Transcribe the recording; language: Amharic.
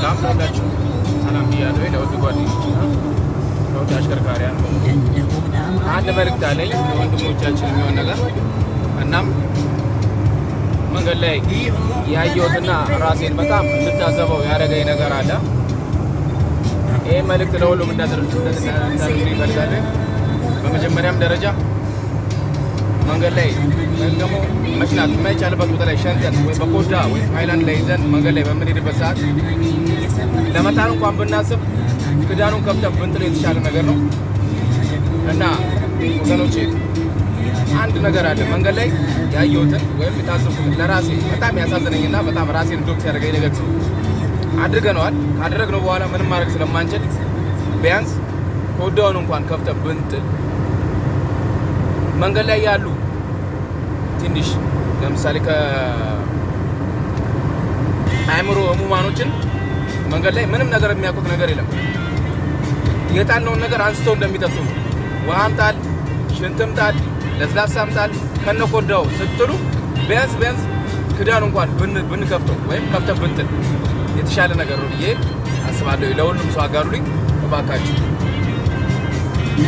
ሰላም ናችሁ? ሰላም ብያለሁ ለውድ ጓደኞቼ ለውድ አሽከርካሪያን አንድ መልእክት አለኝ ለወንድሞቻችን የሚሆን ነገር እናም መንገድ ላይ ያየሁትና ራሴን በጣም እንድታዘበው ያደረገኝ ነገር አለ። ይሄ መልእክት ለሁሉም እንዳደርሱልኝ እፈልጋለሁ። በመጀመሪያም ደረጃ መንገድ ላይ ደግሞ መሽናት የማይቻልበት ቦታ ላይ ሸንተን ወይ በኮዳ ወይ ሃይላንድ ላይ ይዘን መንገድ ላይ በምንሄድበት ሰዓት ለመጣል እንኳን ብናስብ ክዳኑን ከፍተን ብንጥል የተሻለ ነገር ነው እና ወገኖቼ አንድ ነገር አለ። መንገድ ላይ ያየሁትን ወይም የታዘብኩትን ለራሴ በጣም ያሳዘነኝና በጣም ራሴን ዶክተር ያደረገኝ ነገር ነው። አድርገነዋል። ካደረግነው በኋላ ምንም ማድረግ ስለማንችል ቢያንስ ኮዳውን እንኳን ከፍተን ብንጥል መንገድ ላይ ያሉ ትንሽ ለምሳሌ ከአእምሮ ህሙማኖችን መንገድ ላይ ምንም ነገር የሚያውቁት ነገር የለም። የጣልነውን ነገር አንስተው እንደሚጠጡ ነው። ውሃም ጣል፣ ሽንትም ጣል፣ ለስላሳም ጣል ከነኮዳው ስትሉ ቢያንስ ክዳኑ እንኳን ብንከፍተው ወይም ከፍተን ብንጥል የተሻለ ነገር ነው ብዬ አስባለሁ። ለሁሉም ሰው አጋሩልኝ እባካችሁ።